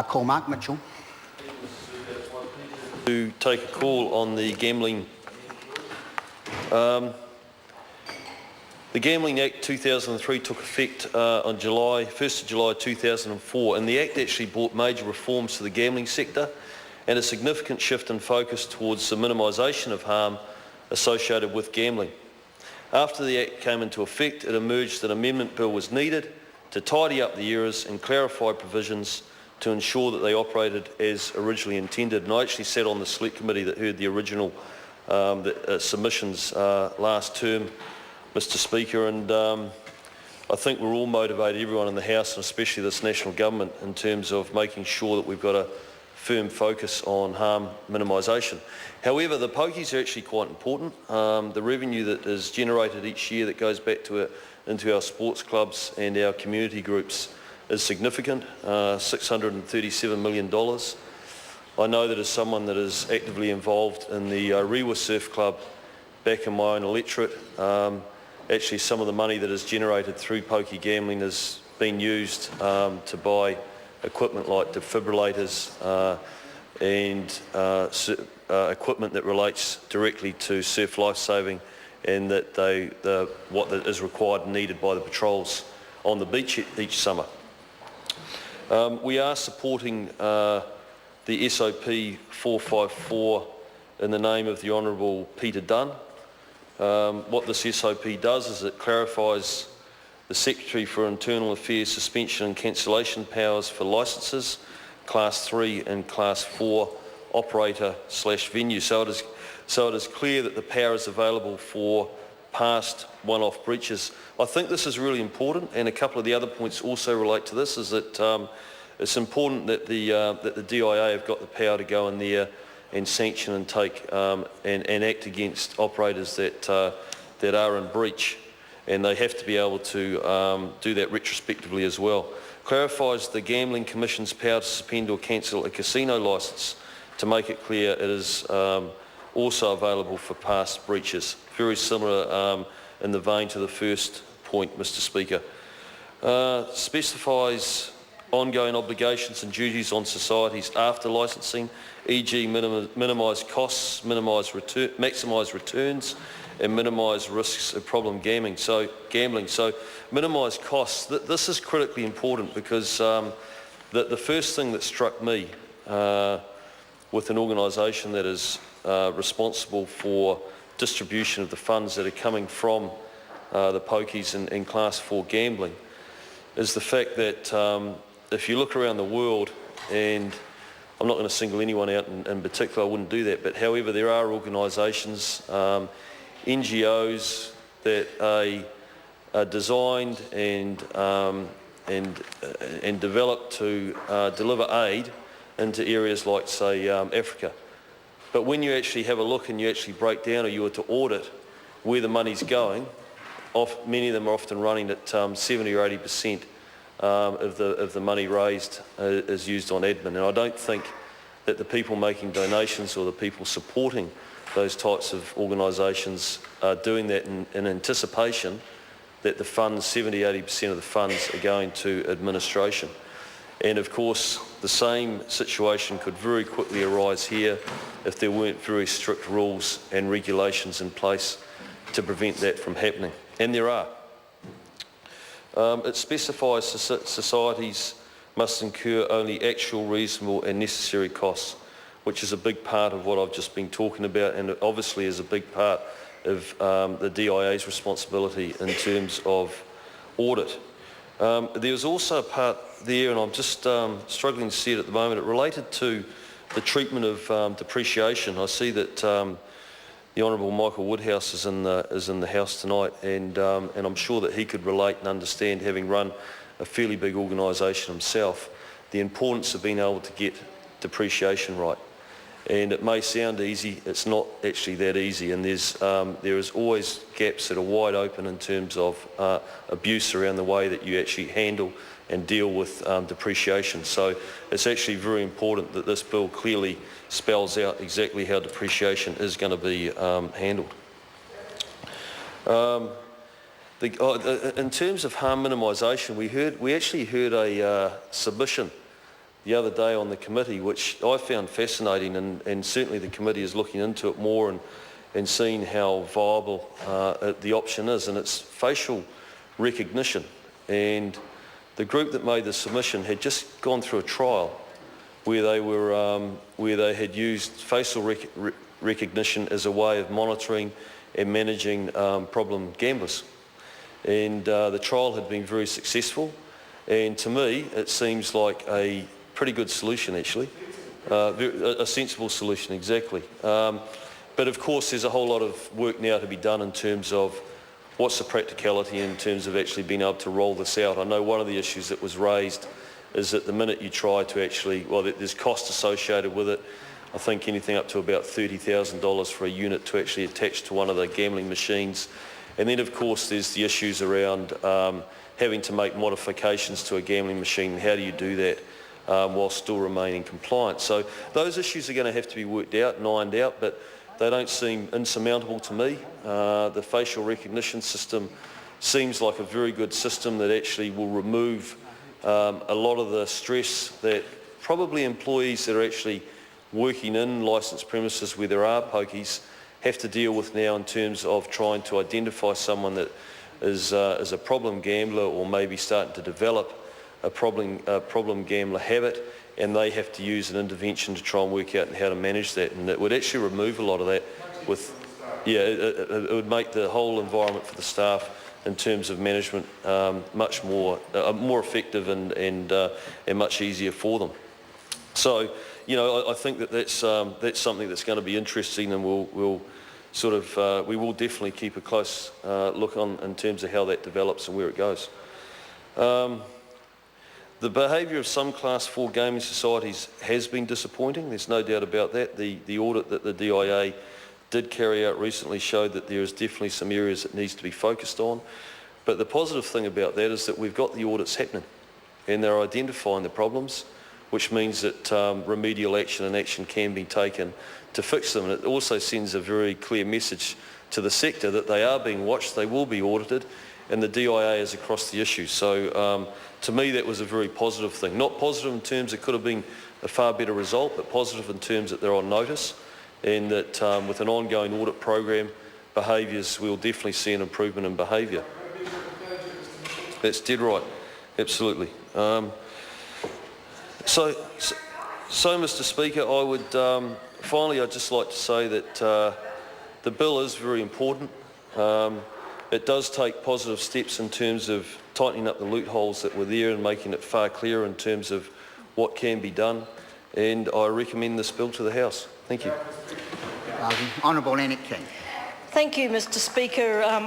Call Mark Mitchell. To take a call on the gambling. The Gambling Act 2003 took effect on 1st of July 2004, and the Act actually brought major reforms to the gambling sector and a significant shift in focus towards the minimisation of harm associated with gambling. After the Act came into effect, it emerged that an amendment bill was needed to tidy up the errors and clarify provisions to ensure that they operated as originally intended. And I actually sat on the select committee that heard the original submissions last term, Mr Speaker, and I think we're all motivated, everyone in the House and especially this national government, in terms of making sure that we've got a firm focus on harm minimisation. However, the pokies are actually quite important. The revenue that is generated each year that goes back to into our sports clubs and our community groups is significant, $637 million. I know that as someone that is actively involved in the Rewa Surf Club back in my own electorate, actually some of the money that is generated through pokey gambling has been used to buy equipment like defibrillators and equipment that relates directly to surf lifesaving, and that what is required and needed by the patrols on the beach each summer. We are supporting the SOP 454 in the name of the Honourable Peter Dunn. What this SOP does is it clarifies the Secretary for Internal Affairs suspension and cancellation powers for licences, Class 3 and Class 4 operator/venue. So it is clear that the power is available for past one-off breaches. I think this is really important, and a couple of the other points also relate to this, is that it's important that the DIA have got the power to go in there and sanction and take and act against operators that are in breach, and they have to be able to do that retrospectively as well. Clarifies the Gambling Commission's power to suspend or cancel a casino licence to make it clear it is also available for past breaches. Very similar in the vein to the first point, Mr Speaker. Specifies ongoing obligations and duties on societies after licensing, e.g. minimise costs, maximise returns and minimise risks of problem gambling. So minimise costs. This is critically important because the first thing that struck me with an organisation that is responsible for distribution of the funds that are coming from the pokies and Class 4 gambling is the fact that if you look around the world, and I'm not going to single anyone out in particular, I wouldn't do that, but however there are organisations, NGOs that are designed and developed to deliver aid into areas like, say, Africa. But when you actually have a look and you actually break down, or you were to audit where the money's going, many of them are often running at 70 or 80% of the money raised is used on admin. And I don't think that the people making donations or the people supporting those types of organisations are doing that in anticipation that the funds, 70-80% of the funds, are going to administration. And of course, the same situation could very quickly arise here if there weren't very strict rules and regulations in place to prevent that from happening. And there are. It specifies societies must incur only actual, reasonable and necessary costs, which is a big part of what I've just been talking about, and obviously is a big part of the DIA's responsibility in terms of audit. There's also a part there, and I'm just struggling to see it at the moment. It related to the treatment of depreciation. I see that the Honourable Michael Woodhouse is in the House tonight, and I'm sure that he could relate and understand, having run a fairly big organisation himself, the importance of being able to get depreciation right. And it may sound easy, it's not actually that easy, and there is always gaps that are wide open in terms of abuse around the way that you actually handle and deal with depreciation. So it's actually very important that this bill clearly spells out exactly how depreciation is going to be handled. In terms of harm minimisation, we actually heard a submission the other day on the committee, which I found fascinating, and certainly the committee is looking into it more and seeing how viable the option is, and it's facial recognition. And the group that made the submission had just gone through a trial where they had used facial recognition as a way of monitoring and managing problem gamblers. And the trial had been very successful, and to me it seems like a pretty good solution, actually, a sensible solution, exactly. But of course there's a whole lot of work now to be done in terms of what's the practicality in terms of actually being able to roll this out. I know one of the issues that was raised is that the minute you try to actually, well, there's cost associated with it. I think anything up to about $30,000 for a unit to actually attach to one of the gambling machines. And then of course there's the issues around having to make modifications to a gambling machine. How do you do that while still remaining compliant? So those issues are going to have to be worked out and ironed out, but they don't seem insurmountable to me. The facial recognition system seems like a very good system that actually will remove a lot of the stress that probably employees that are actually working in licensed premises where there are pokies have to deal with now in terms of trying to identify someone that is a problem gambler or maybe starting to develop a problem gambler habit, and they have to use an intervention to try and work out how to manage that. And it would actually remove a lot of that with, it would make the whole environment for the staff in terms of management much more effective and much easier for them. So, you know, I think that's something that's going to be interesting, and we'll we will definitely keep a close look on in terms of how that develops and where it goes. The behaviour of some Class 4 gaming societies has been disappointing. There's no doubt about that. The audit that the DIA did carry out recently showed that there is definitely some areas that needs to be focused on. But the positive thing about that is that we've got the audits happening, and they're identifying the problems, which means that remedial action and action can be taken to fix them. And it also sends a very clear message to the sector that they are being watched, they will be audited, and the DIA is across the issue. So to me that was a very positive thing. Not positive in terms it could have been a far better result, but positive in terms that they're on notice, and that with an ongoing audit program, behaviours, we'll definitely see an improvement in behaviour. That's dead right, absolutely. So, Mr. Speaker, I would finally I'd just like to say that the bill is very important. It does take positive steps in terms of tightening up the loopholes that were there and making it far clearer in terms of what can be done, and I recommend this bill to the House. Thank you. Honourable Annette King. Thank you, Mr. Speaker. I